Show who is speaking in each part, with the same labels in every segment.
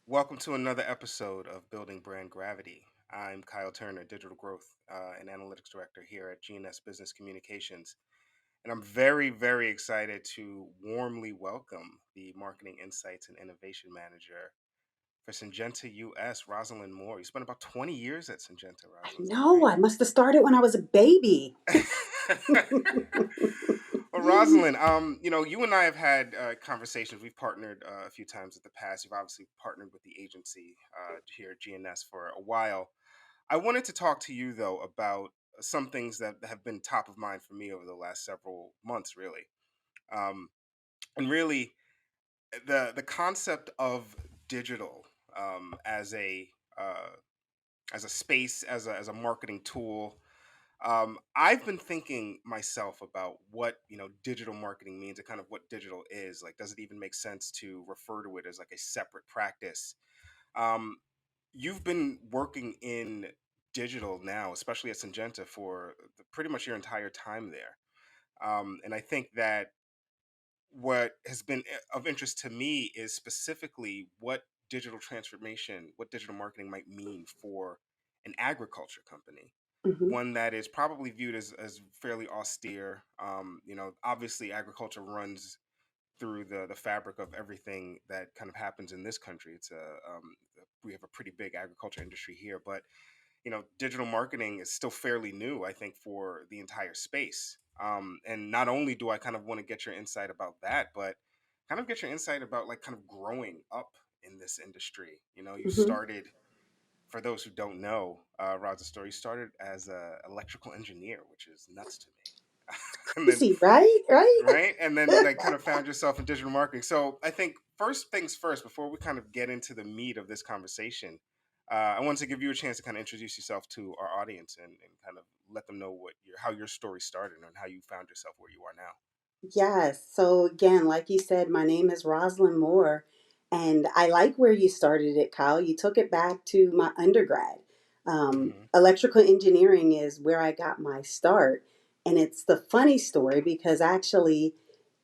Speaker 1: Welcome to another episode of Building Brand Gravity. I'm Kyle Turner, Digital Growth and Analytics Director here at GNS Business Communications. And I'm very, very excited to warmly welcome the Marketing Insights and Innovation Manager for Syngenta US, Rosalyn Moore. You spent about 20 years at Syngenta,
Speaker 2: I
Speaker 1: Rosalyn, is that
Speaker 2: know.
Speaker 1: right?
Speaker 2: I must have started when I was a baby.
Speaker 1: Well, Rosalind, you and I have had conversations. We've partnered a few times in the past. You've obviously partnered with the agency here at GNS for a while. I wanted to talk to you though about some things that have been top of mind for me over the last several months, really, um, and really the concept of digital as uh, a space, as a marketing tool. I've been thinking myself about what digital marketing means and kind of what digital is. Like, does it even make sense to refer to it as like a separate practice? Um, you've been working in digital now, especially at Syngenta, for pretty much your entire time there. And I think that what has been of interest to me is specifically what digital transformation, what digital marketing might mean for an agriculture company,
Speaker 2: Hmm.
Speaker 1: one that is probably viewed as fairly austere. Obviously, agriculture runs through the fabric of everything that kind of happens in this country. We have a pretty big agriculture industry here, but digital marketing is still fairly new, I think, for the entire space. And not only do I kind of want to get your insight about that, but kind of get your insight about like kind of growing up in this industry. You
Speaker 2: Hmm.
Speaker 1: started, for those who don't know, Rod's story, you started as a electrical engineer, which is nuts to me. And then,
Speaker 2: Easy, right? Right?
Speaker 1: right, and then like kind of found yourself in digital marketing. So I think first things first, before we kind of get into the meat of this conversation, I wanted to give you a chance to kind of introduce yourself to our audience and kind of let them know how your story started and how you found yourself where you are now.
Speaker 2: Yes. So again, like you said, my name is Rosalyn Moore, and I like where you started it, Kyle. You took it back to my undergrad.
Speaker 1: Hmm.
Speaker 2: Electrical engineering is where I got my start, and it's the funny story because actually,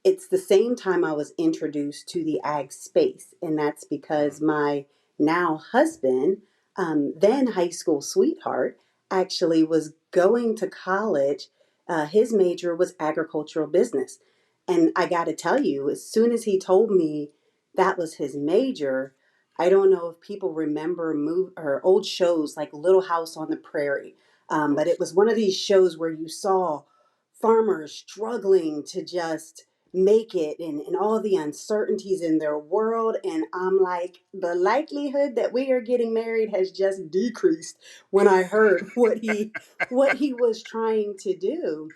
Speaker 2: it's the same time I was introduced to the ag space, and that's
Speaker 1: Hmm.
Speaker 2: because my now husband, then high school sweetheart, actually was going to college. His major was agricultural business. And I got to tell you, as soon as he told me that was his major, I don't know if people remember or old shows like Little House on the Prairie,
Speaker 1: Of
Speaker 2: but it
Speaker 1: course.
Speaker 2: was one of these shows where you saw farmers struggling to just make it and all the uncertainties in their world. And I'm like, the likelihood that we are getting married has just decreased when I heard what he was trying to do.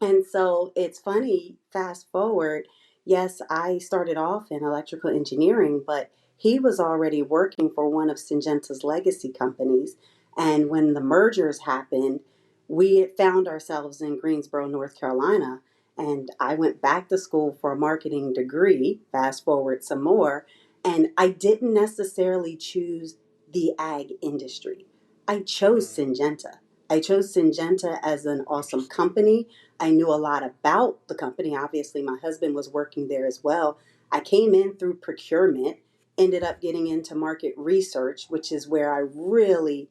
Speaker 2: And so it's funny, fast forward, yes, I started off in electrical engineering, but he was already working for one of Syngenta's legacy companies. And when the mergers happened, we had found ourselves in Greensboro, North Carolina. And I went back to school for a marketing degree, fast forward some more. And I didn't necessarily choose the ag industry. I chose
Speaker 1: Hmm.
Speaker 2: Syngenta. I chose Syngenta as an awesome
Speaker 1: Interesting.
Speaker 2: company. I knew a lot about the company. Obviously, my husband was working there as well. I came in through procurement, ended up getting into market research, which is where I really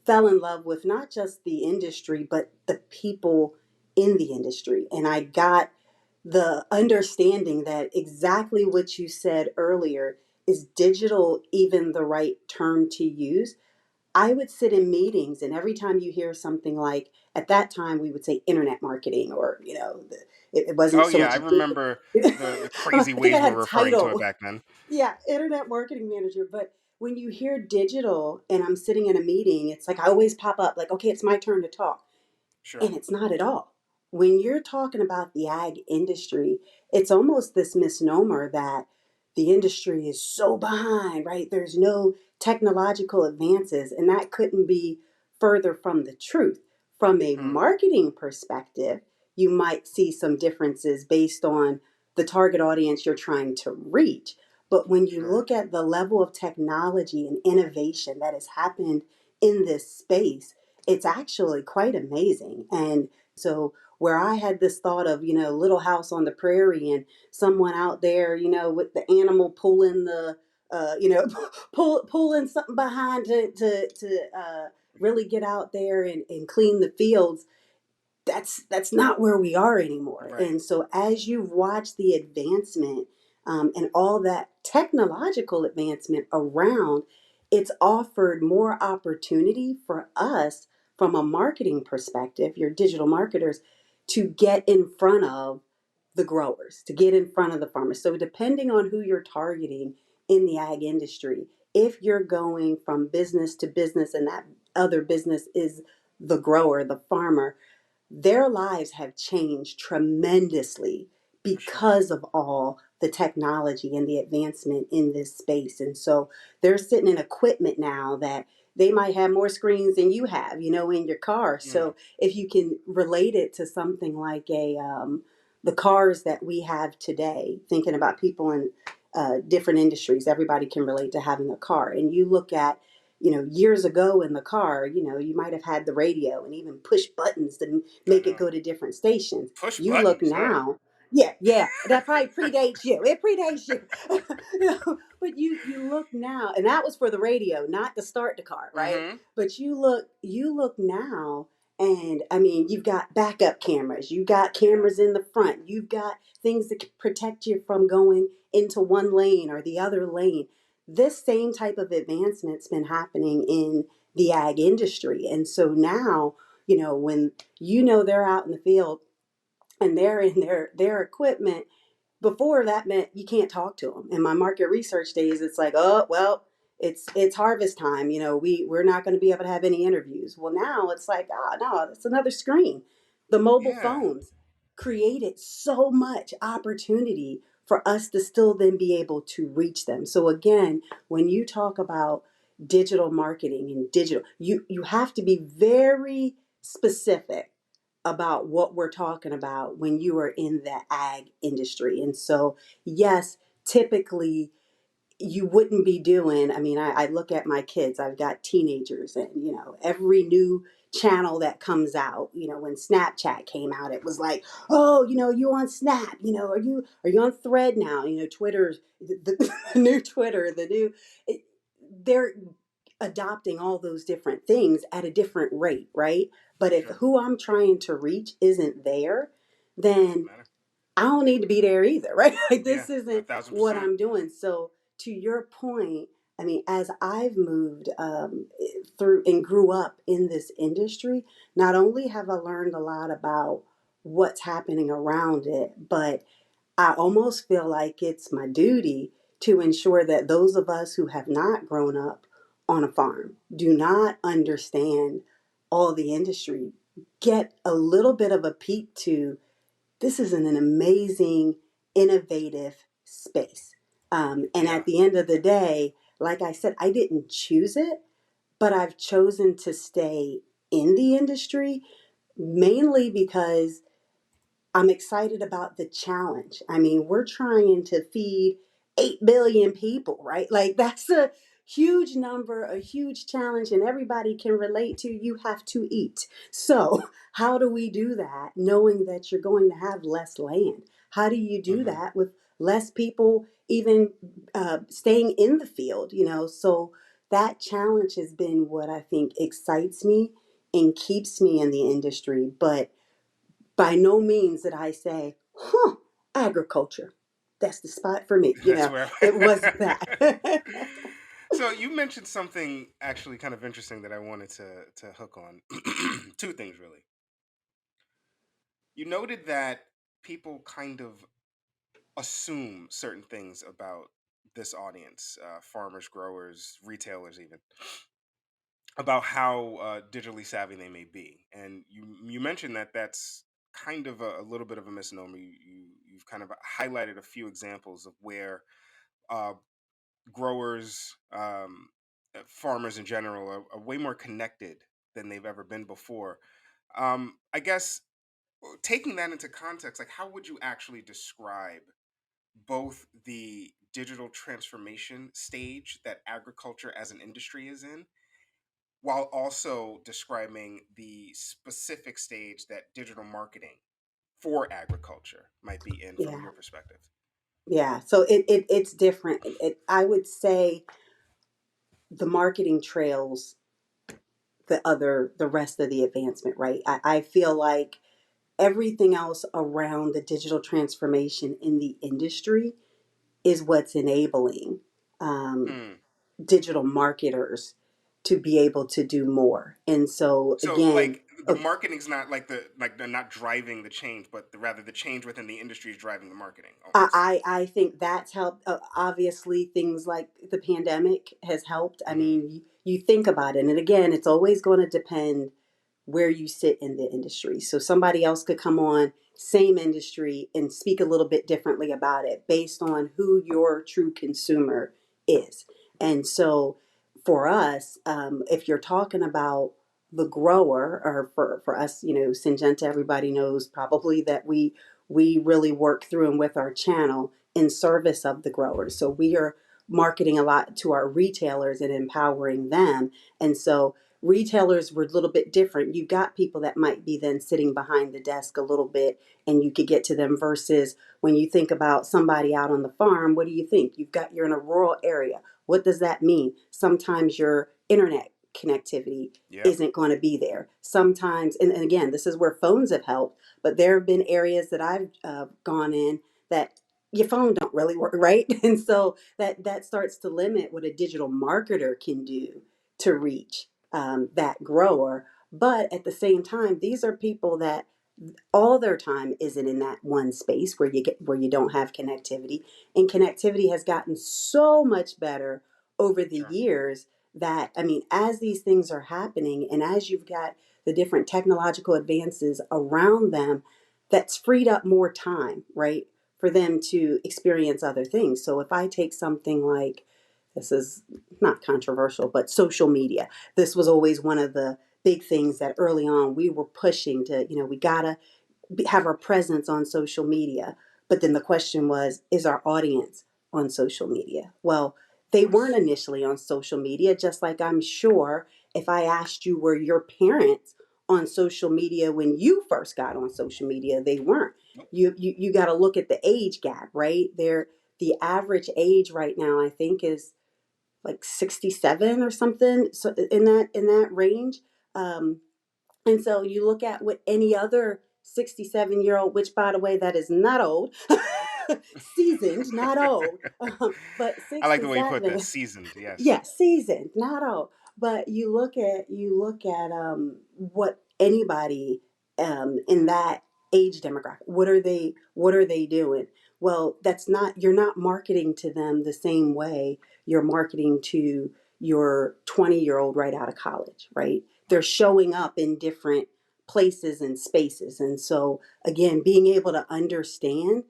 Speaker 2: fell in love with not just the industry, but the people in the industry. And I got the understanding that exactly what you said earlier, is digital even the right term to use? I would sit in meetings, and every time you hear something like, at that time, we would say internet marketing, or, it wasn't
Speaker 1: Oh
Speaker 2: so
Speaker 1: yeah, I
Speaker 2: much.
Speaker 1: remember the
Speaker 2: I
Speaker 1: crazy
Speaker 2: think I
Speaker 1: ways we
Speaker 2: had
Speaker 1: were
Speaker 2: a
Speaker 1: referring to it
Speaker 2: title.
Speaker 1: back then.
Speaker 2: Yeah, internet marketing manager. But when you hear digital and I'm sitting in a meeting, it's like I always pop up, like, okay, it's my turn to talk.
Speaker 1: Sure.
Speaker 2: And it's not at all. When you're talking about the ag industry, it's almost this misnomer that the industry is so behind, right? There's no technological advances, and that couldn't be further from the truth. From a
Speaker 1: Hmm.
Speaker 2: marketing perspective, you might see some differences based on the target audience you're trying to reach. But when you
Speaker 1: Sure.
Speaker 2: look at the level of technology and innovation that has happened in this space, it's actually quite amazing. And so, where I had this thought of, Little House on the Prairie and someone out there, with the animal pulling the pulling something behind to really get out there and clean the fields. That's not where we are anymore.
Speaker 1: Right.
Speaker 2: And so as you've watched the advancement and all that technological advancement around, it's offered more opportunity for us from a marketing perspective, your digital marketers, to get in front of the growers, to get in front of the farmers. So depending on who you're targeting in the ag industry, if you're going from business to business and that other business is the grower, the farmer, their lives have changed tremendously
Speaker 1: For sure.
Speaker 2: because of all the technology and the advancement in this space. And so they're sitting in equipment now that they might have more screens than you have, in your car.
Speaker 1: Mm.
Speaker 2: So if you can relate it to something like the cars that we have today, thinking about people in different industries, everybody can relate to having a car. And you look at years ago in the car, you might have had the radio and even push buttons to
Speaker 1: I
Speaker 2: make it
Speaker 1: know.
Speaker 2: go to different stations.
Speaker 1: Push
Speaker 2: You look
Speaker 1: buttons, huh?
Speaker 2: now, yeah, yeah, that probably predates you. It predates you. But you look now, and that was for the radio, not to start the car, right?
Speaker 1: Mm-hmm.
Speaker 2: But you look now, and I mean, you've got backup cameras, you've got
Speaker 1: Yeah.
Speaker 2: cameras in the front, you've got things that can protect you from going into one lane or the other lane. This same type of advancement's been happening in the ag industry. And so now, when they're out in the field and they're in their equipment, before that meant you can't talk to them. In my market research days, it's like, oh well, it's harvest time. We're not going to be able to have any interviews. Well, now it's like, oh no, it's another screen. The mobile
Speaker 1: Yeah.
Speaker 2: phones created so much opportunity for us to still then be able to reach them. So again, when you talk about digital marketing and digital, you have to be very specific about what we're talking about when you are in the ag industry. And so, yes, typically you wouldn't be doing, I mean, I look at my kids, I've got teenagers, and, every new channel that comes out, when Snapchat came out, it was like, oh, you on Snap, are you on Thread now? Twitter's the new Twitter, they're adopting all those different things at a different rate, right? But if
Speaker 1: Sure.
Speaker 2: who I'm trying to reach isn't there,
Speaker 1: Doesn't
Speaker 2: then
Speaker 1: matter.
Speaker 2: I don't need to be there either, right? Like
Speaker 1: Yeah.
Speaker 2: this
Speaker 1: A
Speaker 2: isn't
Speaker 1: thousand
Speaker 2: what
Speaker 1: percent.
Speaker 2: I'm doing. So to your point, I mean, as I've moved through and grew up in this industry, not only have I learned a lot about what's happening around it, but I almost feel like it's my duty to ensure that those of us who have not grown up on a farm, do not understand all the industry, get a little bit of a peek to this is an amazing, innovative space. And
Speaker 1: Yeah.
Speaker 2: at the end of the day, like I said, I didn't choose it, but I've chosen to stay in the industry mainly because I'm excited about the challenge. I mean, we're trying to feed 8 billion people, right? Like, that's a huge number, a huge challenge, and everybody can relate to you have to eat. So, how do we do that knowing that you're going to have less land? How do you do
Speaker 1: Mm-hmm.
Speaker 2: that with less people even staying in the field, So, that challenge has been what I think excites me and keeps me in the industry. But by no means did I say, agriculture. That's the spot for me.
Speaker 1: That's where.
Speaker 2: It wasn't that.
Speaker 1: So you mentioned something actually kind of interesting that I wanted to hook on. Two things really. You noted that people kind of assume certain things about this audience, farmers, growers, retailers, even about how digitally savvy they may be, and you mentioned that that's kind of a little bit of a misnomer. You've kind of highlighted a few examples of where uh, growers, farmers in general, are way more connected than they've ever been before. I guess taking that into context, like how would you actually describe both the digital transformation stage that agriculture as an industry is in, while also describing the specific stage that digital marketing for agriculture might be in from
Speaker 2: Yeah.
Speaker 1: your perspective?
Speaker 2: Yeah. So it's different. I would say the marketing trails the rest of the advancement, right? I feel like everything else around the digital transformation in the industry is what's enabling um,
Speaker 1: Mm.
Speaker 2: digital marketers to be able to do more. And so
Speaker 1: So
Speaker 2: again,
Speaker 1: like the marketing's not like they're not driving the change, but rather the change within the industry is driving the marketing almost.
Speaker 2: I think that's helped. Obviously, things like the pandemic has helped. I
Speaker 1: Mm-hmm.
Speaker 2: mean, you think about it, and again, it's always going to depend where you sit in the industry. So somebody else could come on, same industry, and speak a little bit differently about it based on who your true consumer is. And so for us, if you're talking about the grower, or for us, Syngenta, everybody knows probably that we really work through and with our channel in service of the growers. So we are marketing a lot to our retailers and empowering them. And so retailers were a little bit different. You've got people that might be then sitting behind the desk a little bit and you could get to them versus when you think about somebody out on the farm, what do you think? You're in a rural area. What does that mean? Sometimes your internet connectivity
Speaker 1: Yep.
Speaker 2: isn't going to be there. Sometimes, and again, this is where phones have helped, but there have been areas that I've gone in that your phone don't really work, right? And so that starts to limit what a digital marketer can do to reach that grower. But at the same time, these are people that all their time isn't in that one space where you don't have connectivity, and connectivity has gotten so much better over the
Speaker 1: Sure.
Speaker 2: years that, I mean, as these things are happening and as you've got the different technological advances around them, that's freed up more time, right, for them to experience other things. So if I take something like, this is not controversial, but social media, this was always one of the big things that early on we were pushing to, we gotta have our presence on social media. But then the question was, is our audience on social media? Well,
Speaker 1: Of
Speaker 2: they weren't
Speaker 1: course.
Speaker 2: initially on social media, just like I'm sure if I asked you were your parents on social media when you first got on social media, they weren't.
Speaker 1: Nope.
Speaker 2: You got to look at the age gap, right? The average age right now, I think, is like 67 or something, so in that range. Um, and so you look at what any other 67-year-old, which by the way, that is not old, seasoned, not old, but
Speaker 1: I like the way you put that.
Speaker 2: 67,
Speaker 1: Seasoned, yes.
Speaker 2: yeah, seasoned, not old. But you look at what anybody in that age demographic, what are they doing? Well, that's not you're not marketing to them the same way you're marketing to your 20-year-old right out of college, right? They're
Speaker 1: Right.
Speaker 2: showing up in different places and spaces. And so again, being able to understand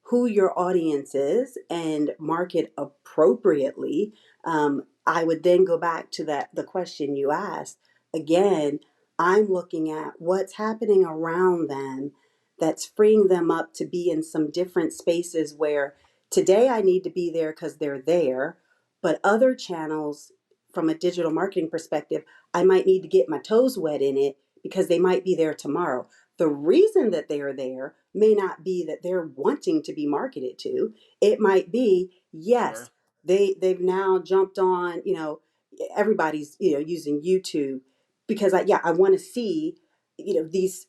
Speaker 2: who your audience is and market appropriately. I would then go back to the question you asked. Again, I'm looking at what's happening around them that's freeing them up to be in some different spaces where today I need to be there because they're there, but other channels from a digital marketing perspective, I might need to get my toes wet in it because they might be there tomorrow. The reason that they are there may not be that they're wanting to be marketed to. It might be, yes,
Speaker 1: Sure.
Speaker 2: they've now jumped on, everybody's, using YouTube because I want to see, these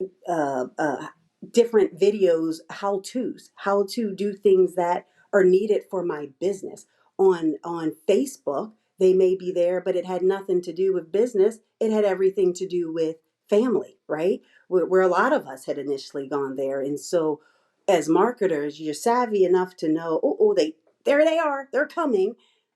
Speaker 2: different videos, how to do things that are needed for my business. On Facebook, they may be there, but it had nothing to do with business. It had everything to do with family, right? Where a lot of us had initially gone there. And so as marketers, you're savvy enough to know, oh, there they are, they're coming.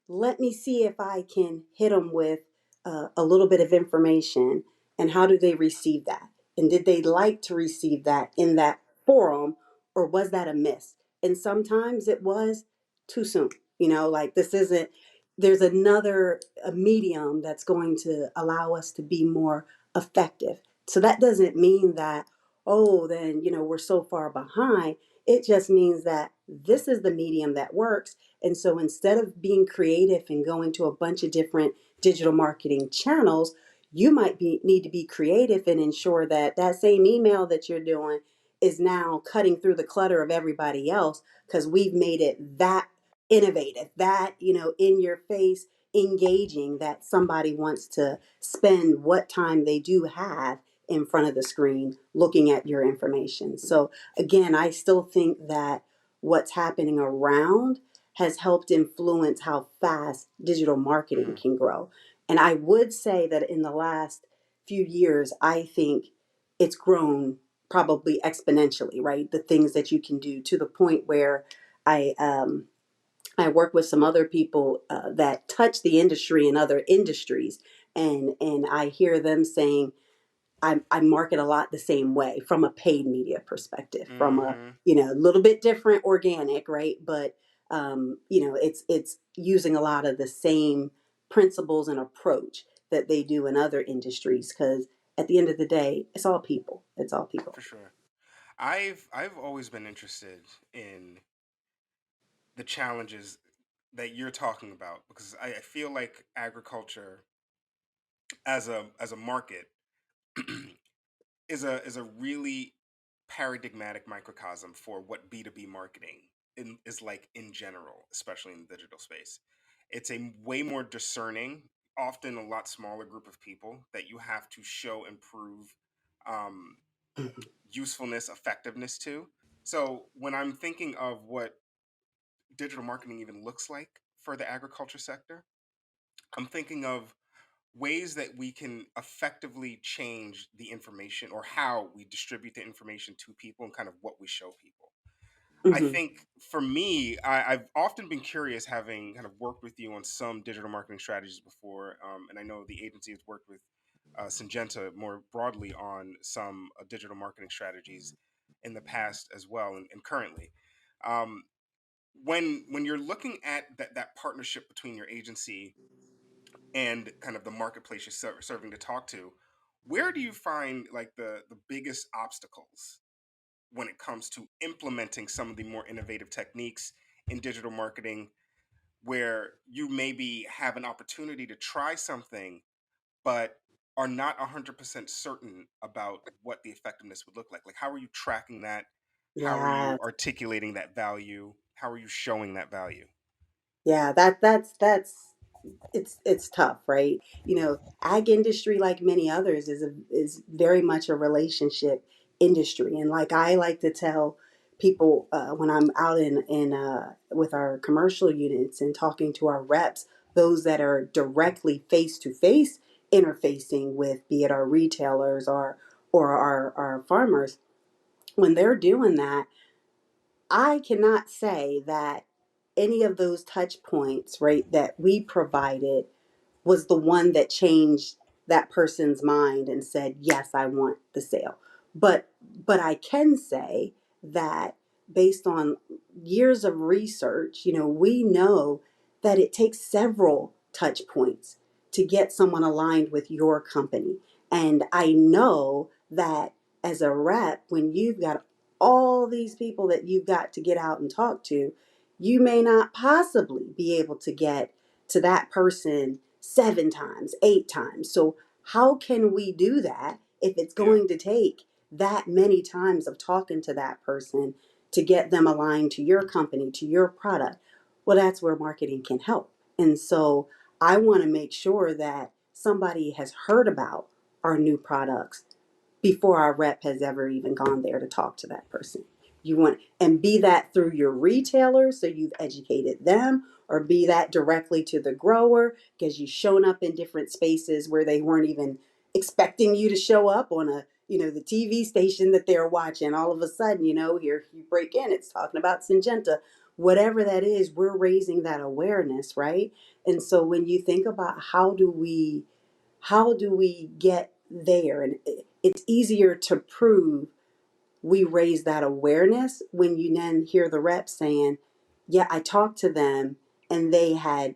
Speaker 2: Let me see if I can hit them with a little bit of information, and how do they receive that? And did they like to receive that in that forum, or was that a miss? And sometimes it was too soon. Like this isn't, there's another a medium that's going to allow us to be more effective. So that doesn't mean that, oh, then, we're so far behind. It just means that this is the medium that works. And so instead of being creative and going to a bunch of different digital marketing channels, you might need to be creative and ensure that that same email that you're doing is now cutting through the clutter of everybody else because we've made it that innovative, that, in your face, engaging, that somebody wants to spend what time they do have in front of the screen looking at your information. So again, I still think that what's happening around has helped influence how fast digital marketing
Speaker 1: Mm,
Speaker 2: can grow. And I would say that in the last few years, I think it's grown probably exponentially, right? The things that you can do, to the point where I I work with some other people that touch the industry in other industries, and I hear them saying, I market a lot the same way from a paid media perspective, from a,
Speaker 1: mm-hmm,
Speaker 2: little bit different organic, right? But it's using a lot of the same principles and approach that they do in other industries, because at the end of the day, it's all people. It's all people.
Speaker 1: for sure. I've always been interested in the challenges that you're talking about because I feel like agriculture as a market is a really paradigmatic microcosm for what B2B marketing is like in general, especially in the digital space. It's a way more discerning, often a lot smaller group of people that you have to show and prove um, usefulness, effectiveness to. So when I'm thinking of what digital marketing even looks like for the agriculture sector, I'm thinking of ways that we can effectively change the information or how we distribute the information to people and kind of what we show people. I
Speaker 2: Hmm.
Speaker 1: think for me, I've often been curious, having kind of worked with you on some digital marketing strategies before, and I know the agency has worked with Syngenta more broadly on some digital marketing strategies in the past as well, and currently. Um, when you're looking at that partnership between your agency and kind of the marketplace you're serving to talk to, where do you find like the biggest obstacles when it comes to implementing some of the more innovative techniques in digital marketing, where you maybe have an opportunity to try something but are not 100% certain about what the effectiveness would look like? Like, how are you tracking that? How are you
Speaker 2: Yeah,
Speaker 1: articulating that value? How are you showing that value?
Speaker 2: yeah. That's it's tough, right? Ag industry, like many others, is very much a relationship industry, and like I like to tell people when I'm out in with our commercial units and talking to our reps, those that are directly face to face interfacing with, be it our retailers or our farmers, when they're doing that, I cannot say that any of those touch points, right, that we provided was the one that changed that person's mind and said, yes, I want the sale. But I can say that based on years of research, we know that it takes several touch points to get someone aligned with your company. And I know that as a rep, when you've got all these people that you've got to get out and talk to, you may not possibly be able to get to that person 7 times, 8 times. So, how can we do that if it's
Speaker 1: Yeah,
Speaker 2: going to take that many times of talking to that person to get them aligned to your company, to your product? Well, that's where marketing can help. And so, I want to make sure that somebody has heard about our new products before our rep has ever even gone there to talk to that person. You want, and be that through your retailer, so you've educated them, or be that directly to the grower because you've shown up in different spaces where they weren't even expecting you to show up on the TV station that they're watching. All of a sudden, here you break in, it's talking about Syngenta. Whatever that is, we're raising that awareness, right? And so when you think about how do we get there, and it's easier to prove we raise that awareness when you then hear the rep saying, yeah, I talked to them and they had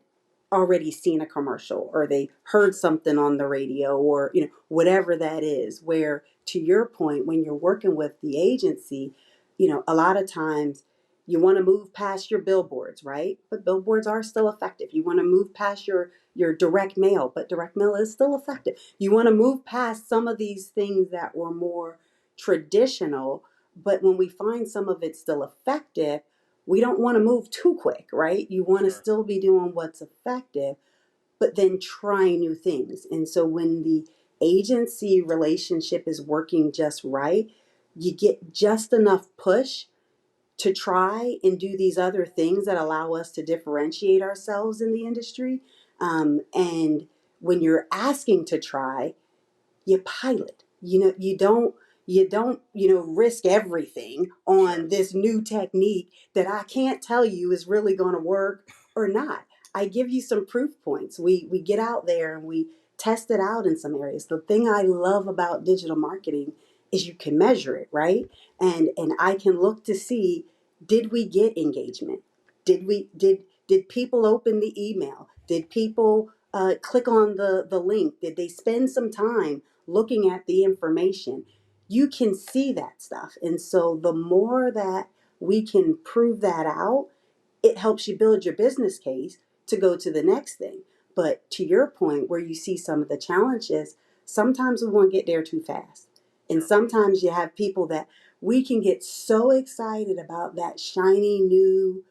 Speaker 2: already seen a commercial, or they heard something on the radio, or whatever that is. Where, to your point, when you're working with the agency, a lot of times you want to move past your billboards, right? But billboards are still effective. You want to move past your direct mail, but direct mail is still effective. You want to move past some of these things that were more traditional, But when we find some of it still effective, we don't want to move too quick, right? You want to
Speaker 1: Sure.
Speaker 2: still be doing what's effective, but then try new things. And so when the agency relationship is working just right, you get just enough push to try and do these other things that allow us to differentiate ourselves in the industry. And when you're asking to try, you pilot. You don't risk everything
Speaker 1: Sure.
Speaker 2: on this new technique that I can't tell you is really going to work or not. I give you some proof points. We get out there and we test it out in some areas. The thing I love about digital marketing is you can measure it, right? And I can look to see, did we get engagement? Did people open the email? Did people click on the link? Did they spend some time looking at the information? You can see that stuff. And so the more that we can prove that out, it helps you build your business case to go to the next thing. But to your point, where you see some of the challenges, sometimes we want to get there too fast. And
Speaker 1: Sure.
Speaker 2: sometimes you have people that we can get so excited about that shiny new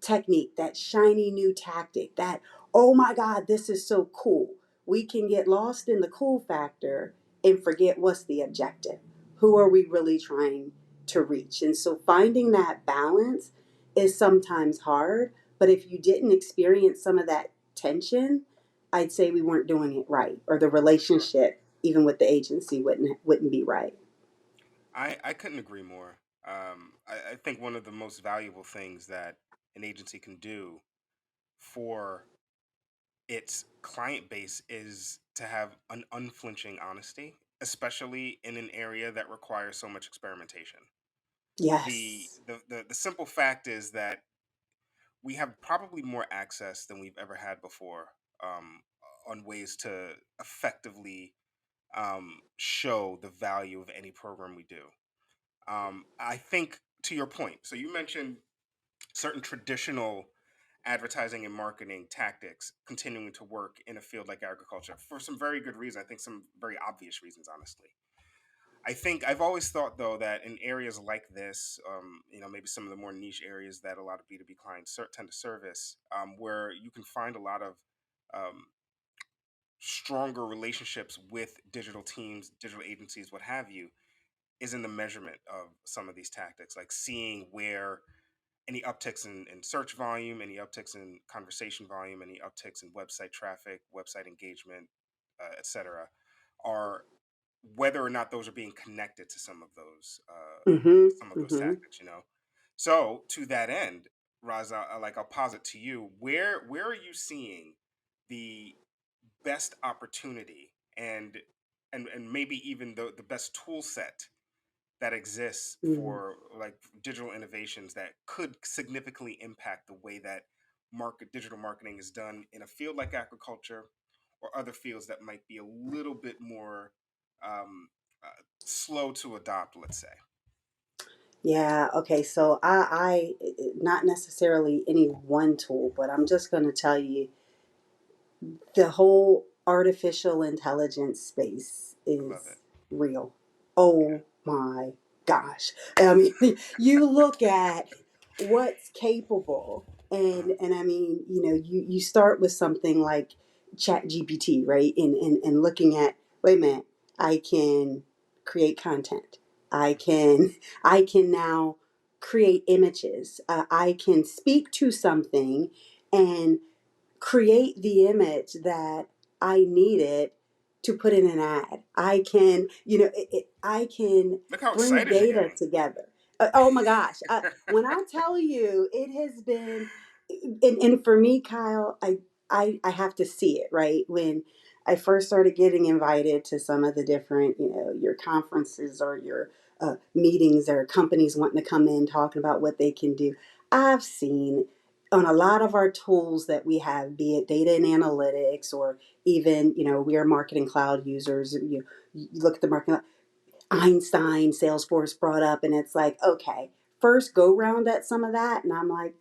Speaker 2: technique, that shiny new tactic, that, oh my God, this is so cool. We can get lost in the cool factor and forget what's the objective. Who are we really trying to reach? And so finding that balance is sometimes hard, but if you didn't experience some of that tension, I'd say we weren't doing it right, or the
Speaker 1: Sure.
Speaker 2: relationship, even with the agency, wouldn't be right.
Speaker 1: I couldn't agree more. I think one of the most valuable things that an agency can do for its client base is to have an unflinching honesty, especially in an area that requires so much experimentation.
Speaker 2: Yes.
Speaker 1: The simple fact is that we have probably more access than we've ever had before, on ways to effectively show the value of any program we do. I think, to your point, so you mentioned certain traditional advertising and marketing tactics continuing to work in a field like agriculture for some very good reason. I think some very obvious reasons, honestly. I think I've always thought though that in areas like this, maybe some of the more niche areas that a lot of B2B clients tend to service, where you can find a lot of um, stronger relationships with digital teams, digital agencies, what have you, is in the measurement of some of these tactics, like seeing where any upticks in search volume, any upticks in conversation volume, any upticks in website traffic, website engagement, etc., are whether or not those are being connected to
Speaker 2: Mm-hmm.
Speaker 1: some of those
Speaker 2: Mm-hmm.
Speaker 1: tactics. So to that end, Raza, I'll posit to you, where are you seeing the best opportunity and maybe even the best tool set that exists
Speaker 2: Mm-hmm.
Speaker 1: for like digital innovations that could significantly impact the way that digital marketing is done in a field like agriculture or other fields that might be a little bit more um, slow to adopt, let's say.
Speaker 2: Yeah, okay. So not necessarily any one tool, but I'm just going to tell you the whole artificial intelligence space
Speaker 1: I love it.
Speaker 2: is real.
Speaker 1: Yeah.
Speaker 2: Oh my gosh. I mean, you look at what's capable,
Speaker 1: Uh-huh.
Speaker 2: and I mean, you start with something like Chat GPT, right? And looking at, wait a minute, I can create content. I can now create images. I can speak to something and create the image that I needed to put in an ad. I can, I can
Speaker 1: Look how
Speaker 2: bring
Speaker 1: excited you're
Speaker 2: data
Speaker 1: getting.
Speaker 2: together. Oh my gosh. When I tell you, it has been, and for me, Kyle, I have to see it, right? When I first started getting invited to some of the different, your conferences or your meetings or companies wanting to come in talking about what they can do, I've seen on a lot of our tools that we have, be it data and analytics, or even, we are marketing cloud users. You look at the marketing, Einstein, Salesforce brought up, and it's like, okay, first go round at some of that. And I'm like,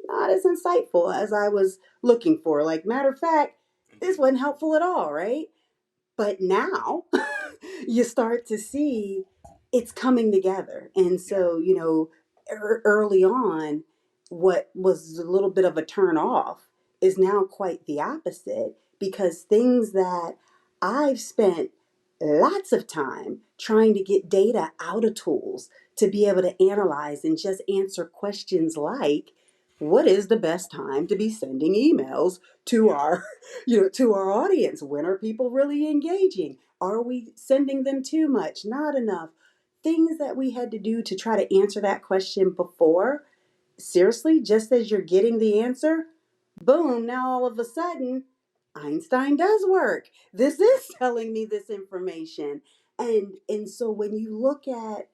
Speaker 2: not as insightful as I was looking for. Like, matter of fact, this
Speaker 1: Indeed.
Speaker 2: wasn't helpful at all, right? But now you start to see it's coming together. And
Speaker 1: Yeah.
Speaker 2: so, early on, what was a little bit of a turn off is now quite the opposite, because things that I've spent lots of time trying to get data out of tools to be able to analyze and just answer questions like, what is the best time to be sending emails to
Speaker 1: Yeah.
Speaker 2: our to our audience? When are people really engaging? Are we sending them too much, not enough? Things that we had to do to try to answer that question before. Seriously, just as you're getting the answer, boom, now all of a sudden, Einstein does work. This
Speaker 1: Yep.
Speaker 2: is telling me this information. And so when you look at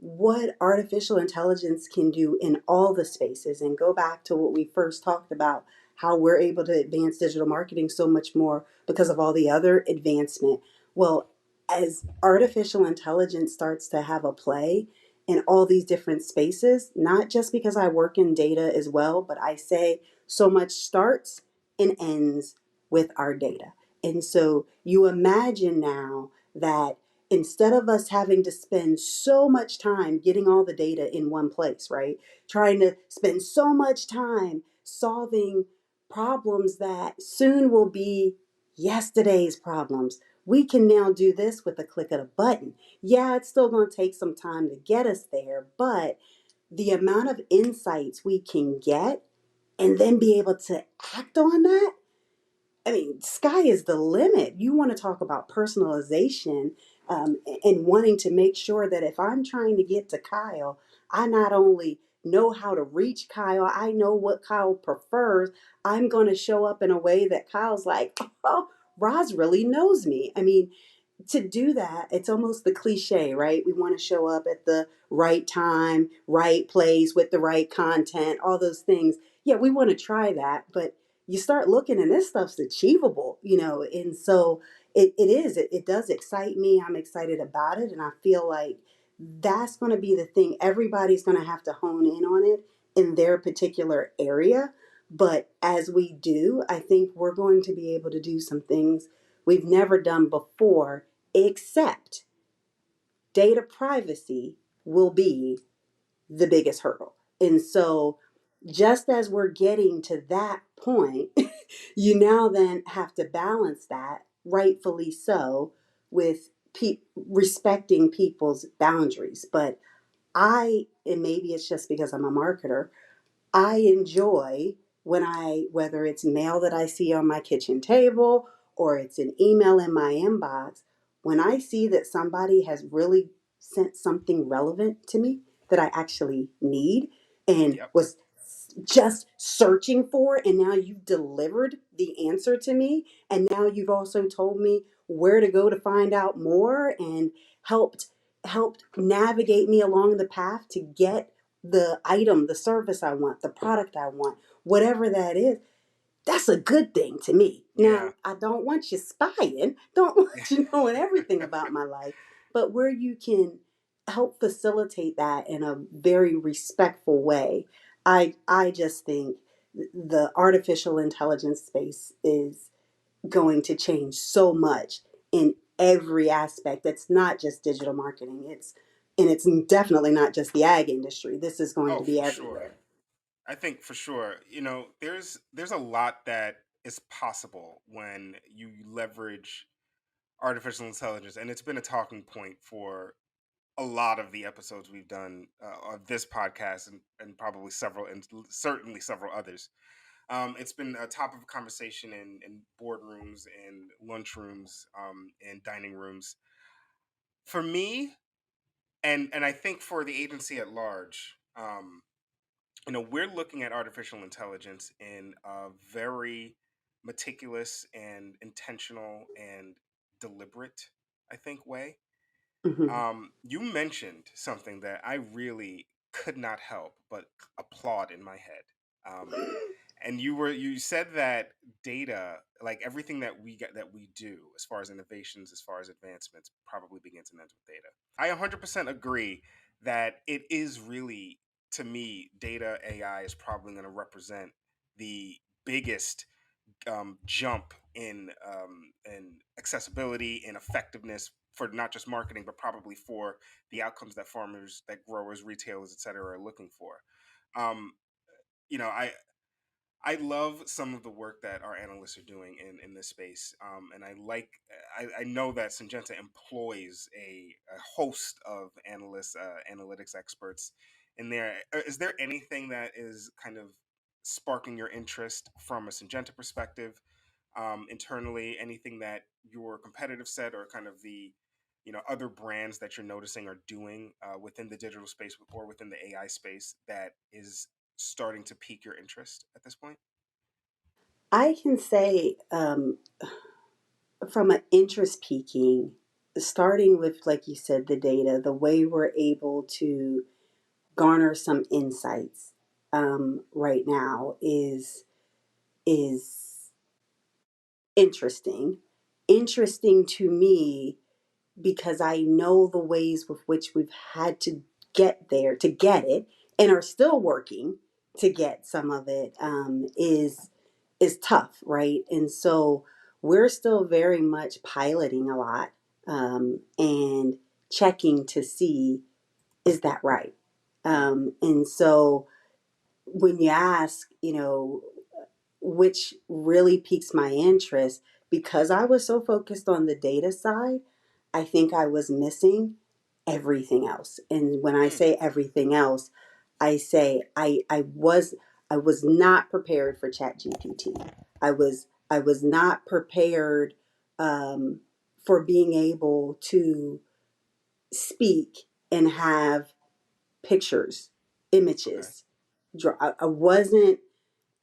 Speaker 2: what artificial intelligence can do in all the spaces, and go back to what we first talked about, how we're able to advance digital marketing so much more because of all the other advancement. Well, as artificial intelligence starts to have a play in all these different spaces, not just because I work in data as well, but I say so much starts and ends with our data. And so you imagine now that instead of us having to spend so much time getting all the data in one place, right? Trying to spend so much time solving problems that soon will be yesterday's problems. We can now do this with a click of a button. Yeah, it's still going to take some time to get us there, but the amount of insights we can get and then be able to act on that, I mean, sky is the limit. You want to talk about personalization, and wanting to make sure that if I'm trying to get to Kyle, I not only know how to reach Kyle, I know what Kyle prefers. I'm going to show up in a way that Kyle's like, oh, Roz really knows me. I mean, to do that, it's almost the cliche, right? We want to show up at the right time, right place with the right content, all those things. Yeah, we want to try that, but you start looking and this stuff's achievable. And so it does excite me. I'm excited about it. And I feel like that's going to be the thing. Everybody's going to have to hone in on it in their particular area. But as we do, I think we're going to be able to do some things we've never done before, except data privacy will be the biggest hurdle. And so, just as we're getting to that point, you now then have to balance that, rightfully so, with respecting people's boundaries. But and maybe it's just because I'm a marketer, I enjoy whether it's mail that I see on my kitchen table or it's an email in my inbox, when I see that somebody has really sent something relevant to me that I actually need and
Speaker 1: Yep.
Speaker 2: was just searching for, and now you've delivered the answer to me, and now you've also told me where to go to find out more, and helped navigate me along the path to get the item, the service I want, the product I want, whatever that is. That's a good thing to me.
Speaker 1: Yeah.
Speaker 2: Now, I don't want you spying, don't want you knowing everything about my life, but where you can help facilitate that in a very respectful way. I just think the artificial intelligence space is going to change so much in every aspect. It's not just digital marketing. It's definitely not just the ag industry. This is going
Speaker 1: Oh,
Speaker 2: to be
Speaker 1: for sure.
Speaker 2: everywhere.
Speaker 1: I think for sure, there's a lot that is possible when you leverage artificial intelligence, and it's been a talking point for a lot of the episodes we've done of this podcast, and probably several, and certainly several others. It's been a topic of conversation in boardrooms and lunchrooms, and dining rooms. For me, and I think for the agency at large, we're looking at artificial intelligence in a very meticulous and intentional and deliberate, I think, way.
Speaker 2: Hmm.
Speaker 1: You mentioned something that I really could not help but applaud in my head. And you said that data, like everything that we do as far as innovations, as far as advancements, probably begins and ends with data. I 100% agree that it is really, to me, data AI is probably going to represent the biggest jump in accessibility and effectiveness for not just marketing, but probably for the outcomes that farmers, that growers, retailers, etc., are looking for. Um, you know, I love some of the work that our analysts are doing in this space, and I know that Syngenta employs a host of analysts, analytics experts in there. Is there anything that is kind of sparking your interest from a Syngenta perspective, internally? Anything that your competitive set or kind of the other brands that you're noticing are doing within the digital space or within the AI space that is starting to pique your interest at this point?
Speaker 2: I can say, from an interest peaking, starting with, like you said, the data, the way we're able to garner some insights right now is interesting. Interesting to me because I know the ways with which we've had to get there to get it, and are still working to get some of it, is tough, right? And so we're still very much piloting a lot, and checking to see, is that right?
Speaker 1: Mm,
Speaker 2: And so when you ask, which really piques my interest, because I was so focused on the data side, I think I was missing everything else. And when I
Speaker 1: mm,
Speaker 2: say everything else, I say I was not prepared for ChatGPT. I was not prepared, for being able to speak and have pictures,
Speaker 1: okay.
Speaker 2: images. I wasn't.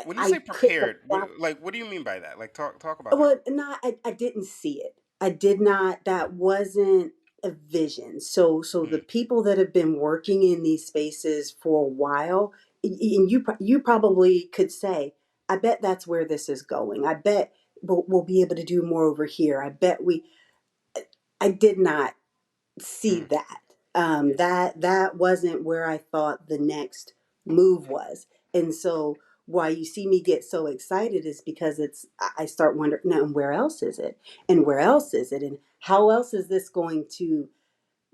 Speaker 1: When you say
Speaker 2: I couldn't
Speaker 1: prepared,
Speaker 2: apply.
Speaker 1: what do you mean by that? Like, talk about that.
Speaker 2: Well, not. I didn't see it. I did not. That wasn't a vision. So the
Speaker 1: Mm,
Speaker 2: people that have been working in these spaces for a while, and you probably could say, I bet that's where this is going. I bet we'll be able to do more over here. I bet we. I did not see
Speaker 1: mm,
Speaker 2: that. That wasn't where I thought the next move was. And so why you see me get so excited is because I start wondering, now, and where else is it? And where else is it? And how else is this going to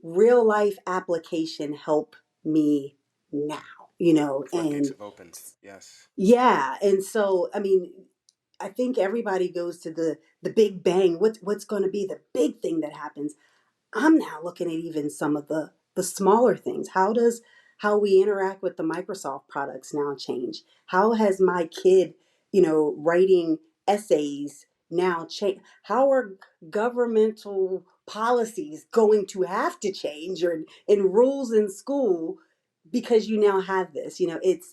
Speaker 2: real life application help me now?
Speaker 1: the floodgates
Speaker 2: And
Speaker 1: have opened. Yes.
Speaker 2: yeah. And so, I mean, I think everybody goes to the big bang. What's going to be the big thing that happens? I'm now looking at even some of the smaller things. How we interact with the Microsoft products now change? How has my kid, writing essays now change? How are governmental policies going to have to change, or in rules in school, because you now have this?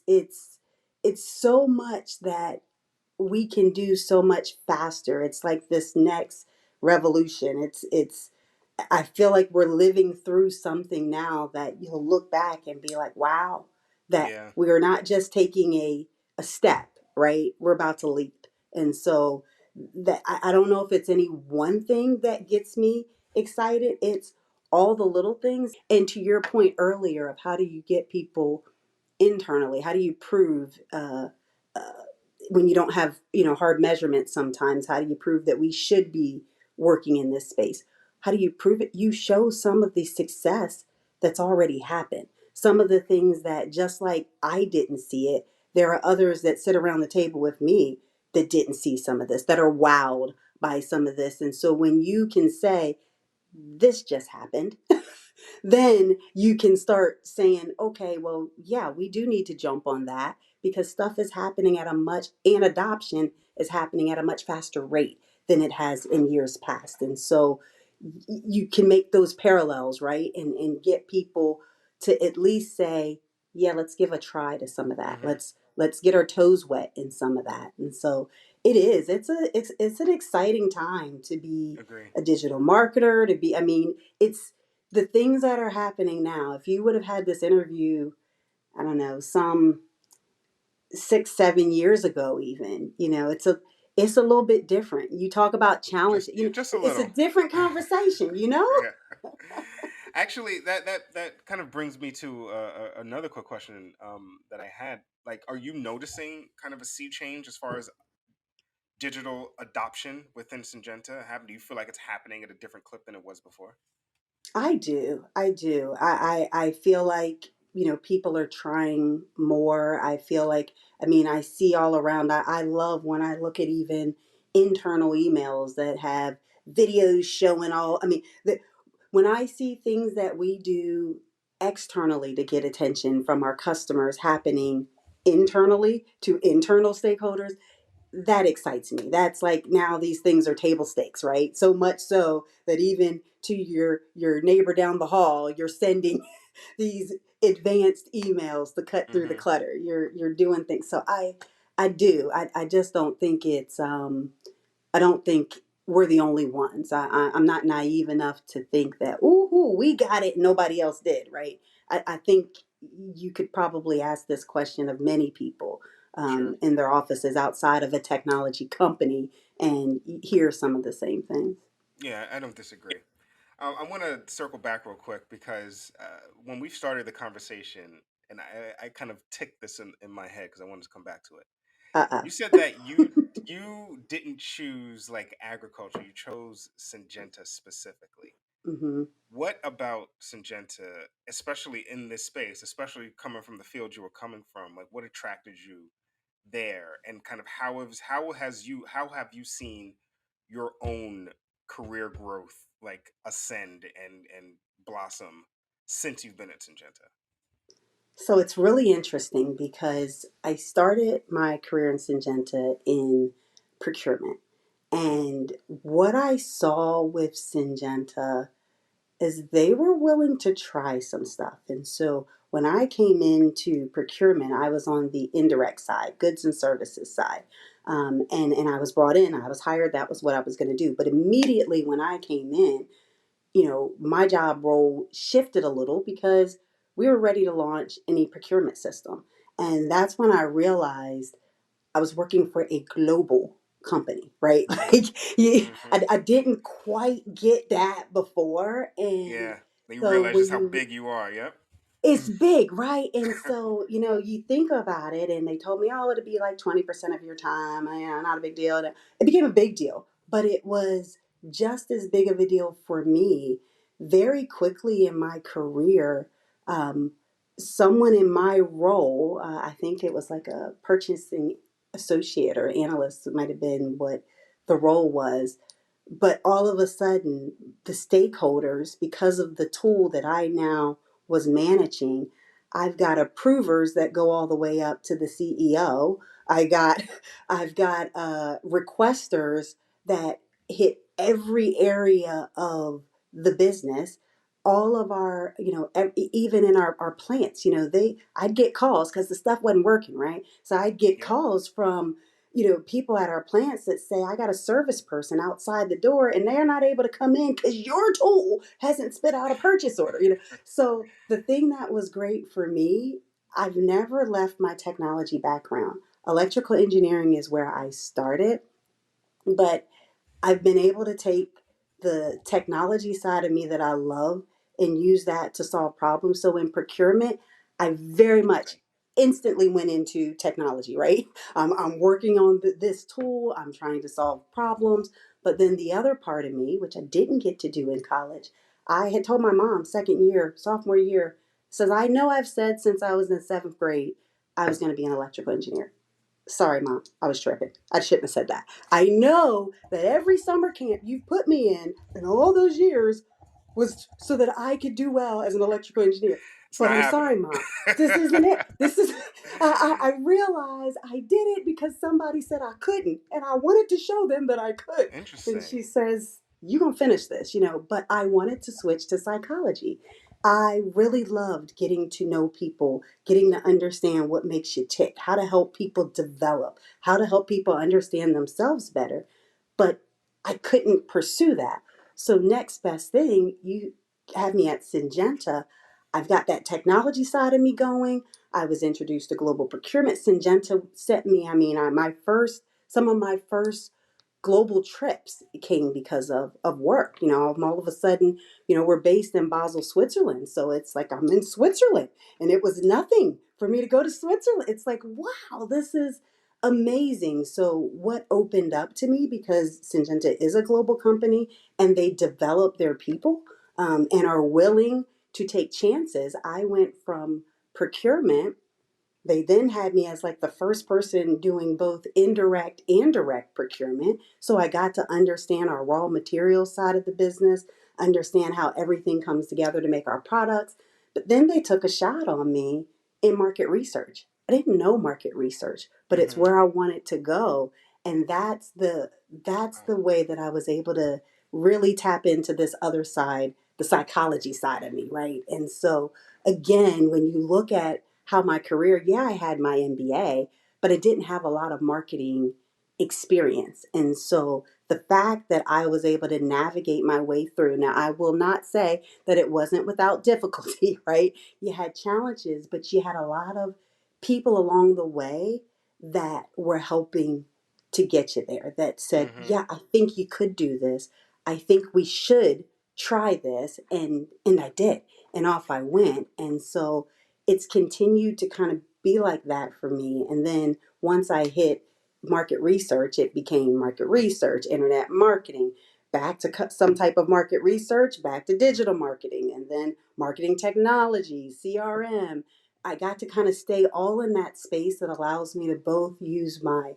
Speaker 2: It's so much that we can do so much faster. It's like this next revolution. It's I feel like we're living through something now that you'll look back and be like, wow, that
Speaker 1: Yeah.
Speaker 2: we are not just taking a step, right? We're about to leap. And so that I don't know if it's any one thing that gets me excited. It's all the little things. And to your point earlier of how do you get people internally, how do you prove, uh, when you don't have hard measurements, sometimes how do you prove that we should be working in this space? How do you prove it? You show some of the success that's already happened, some of the things that, just like I didn't see it, there are others that sit around the table with me that didn't see some of this, that are wowed by some of this. And so when you can say, this just happened, then you can start saying, okay, well, yeah, we do need to jump on that, because stuff is happening and adoption is happening at a much faster rate than it has in years past. And so you can make those parallels, right? And get people to at least say, yeah, let's give a try to some of that.
Speaker 1: Hmm.
Speaker 2: Let's get our toes wet in some of that. And so it's an exciting time to be
Speaker 1: Agree.
Speaker 2: a digital marketer, to be, I mean, it's the things that are happening now. If you would have had this interview, I don't know, some 6 7 years ago, even, it's a little bit different. You talk about challenge,
Speaker 1: Just a
Speaker 2: it's a
Speaker 1: little.
Speaker 2: different conversation.
Speaker 1: Yeah. Actually, that kind of brings me to another quick question that I had. Like, are you noticing kind of a sea change as far as digital adoption within Syngenta? Do you feel like it's happening at a different clip than it was before?
Speaker 2: I do. I do. I feel like, people are trying more. I feel like, I mean, I see all around. I love when I look at even internal emails that have videos showing all, I mean, when I see things that we do externally to get attention from our customers happening internally to internal stakeholders, that excites me. That's like now these things are table stakes, right? So much so that even to your neighbor down the hall, you're sending these advanced emails to cut through the
Speaker 1: Hmm.
Speaker 2: clutter. You're doing things. So I do. I just don't think it's I don't think we're the only ones. I'm not naive enough to think that, ooh, we got it, nobody else did, right? I think you could probably ask this question of many people
Speaker 1: Sure.
Speaker 2: in their offices outside of a technology company and hear some of the same things.
Speaker 1: Yeah, I don't disagree. I want to circle back real quick because when we started the conversation, and I kind of ticked this in my head because I wanted to come back to it.
Speaker 2: Uh-uh.
Speaker 1: You said that you didn't choose like agriculture; you chose Syngenta specifically.
Speaker 2: Hmm.
Speaker 1: What about Syngenta, especially in this space, especially coming from the field you were coming from, like what attracted you there, and kind of how have you seen your own career growth like ascend and blossom since you've been at Syngenta?
Speaker 2: So it's really interesting because I started my career in Syngenta in procurement.
Speaker 1: Hmm.
Speaker 2: And what I saw with Syngenta is they were willing to try some stuff. And so when I came into procurement, I was on the indirect side, goods and services side. And I was brought in, I was hired, that was what I was going to do. But immediately when I came in, my job role shifted a little because we were ready to launch any procurement system. And that's when I realized I was working for a global company, right? Like,
Speaker 1: Hmm.
Speaker 2: I didn't quite get that before. And
Speaker 1: Yeah, then you
Speaker 2: so
Speaker 1: realize just
Speaker 2: when
Speaker 1: how
Speaker 2: you
Speaker 1: big you are. Yep.
Speaker 2: it's big, right? And so, you think about it, and they told me, oh, it'd be like 20% of your time. Yeah, not a big deal. And it became a big deal, but it was just as big of a deal for me very quickly in my career. Um, Someone in my role, I think it was like a purchasing associate or analyst, it might have been what the role was, but all of a sudden, the stakeholders, because of the tool that I now was managing, I've got approvers that go all the way up to the CEO. I got, I've got requesters that hit every area of the business. All of our, even in our plants, I'd get calls because the stuff wasn't working, right? So I'd get
Speaker 1: Yep.
Speaker 2: calls from people at our plants that say, I got a service person outside the door and they're not able to come in because your tool hasn't spit out a purchase order. So the thing that was great for me, I've never left my technology background. Electrical engineering is where I started, but I've been able to take the technology side of me that I love and use that to solve problems. So in procurement, I very much
Speaker 1: Interesting.
Speaker 2: instantly went into technology, right? I'm working on this tool, I'm trying to solve problems. But then the other part of me, which I didn't get to do in college, I had told my mom, second year, sophomore year, says, I know I've said since I was in seventh grade, I was going to be an electrical engineer. Sorry, Mom, I was tripping. I shouldn't have said that. I know that every summer camp you've put me in all those years was so that I could do well as an electrical engineer.
Speaker 1: It's
Speaker 2: But
Speaker 1: not
Speaker 2: I'm
Speaker 1: happening.
Speaker 2: sorry, Mom. This isn't it. This is, I realized I did it because somebody said I couldn't. And I wanted to show them that I could. And
Speaker 1: Interesting.
Speaker 2: she says, you going to finish this, but I wanted to switch to psychology. I really loved getting to know people, getting to understand what makes you tick, how to help people develop, how to help people understand themselves better. But I couldn't pursue that. So, next best thing, you have me at Syngenta. I've got that technology side of me going. I was introduced to global procurement. Syngenta sent me, some of my first global trips came because of work. I'm all of a sudden, we're based in Basel, Switzerland. So it's like I'm in Switzerland and it was nothing for me to go to Switzerland. It's like, wow, this is amazing. So what opened up to me, because Syngenta is a global company and they develop their people, and are willing to take chances. I went from procurement. They then had me as like the first person doing both indirect and direct procurement. So I got to understand our raw materials side of the business, understand how everything comes together to make our products. But then they took a shot on me in market research. I didn't know market research, but it's
Speaker 1: Mm-hmm.
Speaker 2: where I wanted to go. And that's
Speaker 1: Wow.
Speaker 2: the way that I was able to really tap into this other side, the psychology side of me, right? And so again, when you look at how my career, yeah, I had my MBA, but I didn't have a lot of marketing experience. And so the fact that I was able to navigate my way through, now I will not say that it wasn't without difficulty, right? You had challenges, but you had a lot of people along the way that were helping to get you there, that said,
Speaker 1: Mm-hmm.
Speaker 2: yeah, I think you could do this. I think we should try this. And I did. And off I went. And so it's continued to kind of be like that for me. And then once I hit market research, it became market research, internet marketing, back to some type of market research, back to digital marketing, and then marketing technology, CRM. I got to kind of stay all in that space that allows me to both use my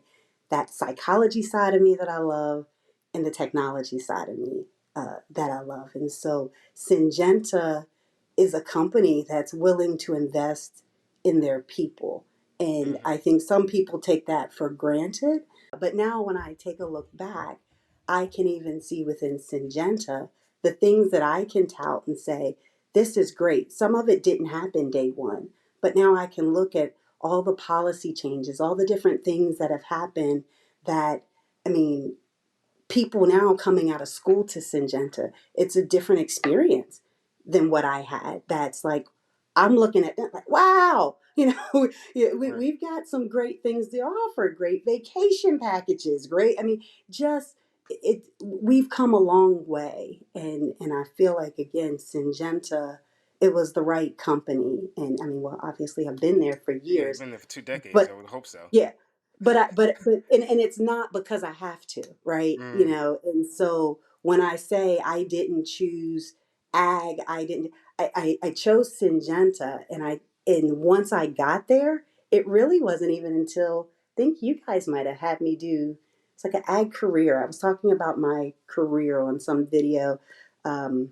Speaker 2: that psychology side of me that I love and the technology side of me that I love. And so Syngenta is a company that's willing to invest in their people. And
Speaker 1: Mm-hmm.
Speaker 2: I think some people take that for granted. But now when I take a look back, I can even see within Syngenta the things that I can tout and say, this is great. Some of it didn't happen day one, but now I can look at all the policy changes, all the different things that have happened that, I mean, people now coming out of school to Syngenta, it's a different experience than what I had. That's like, I'm looking at that like, wow,
Speaker 1: Right.
Speaker 2: we've got some great things to offer, great vacation packages, great. I mean, just we've come a long way. And I feel like, again, Syngenta, it was the right company. And I mean, well, obviously I've been there for
Speaker 1: Yeah, you've
Speaker 2: years,
Speaker 1: been there for 2 decades. I
Speaker 2: but
Speaker 1: would hope so.
Speaker 2: yeah. But it's not because I have to, right?
Speaker 1: Mm.
Speaker 2: And so when I say I didn't choose ag, I didn't I chose Syngenta, and once I got there, it really wasn't even until I think you guys might have had me do it's like an ag career. I was talking about my career on some video. Um,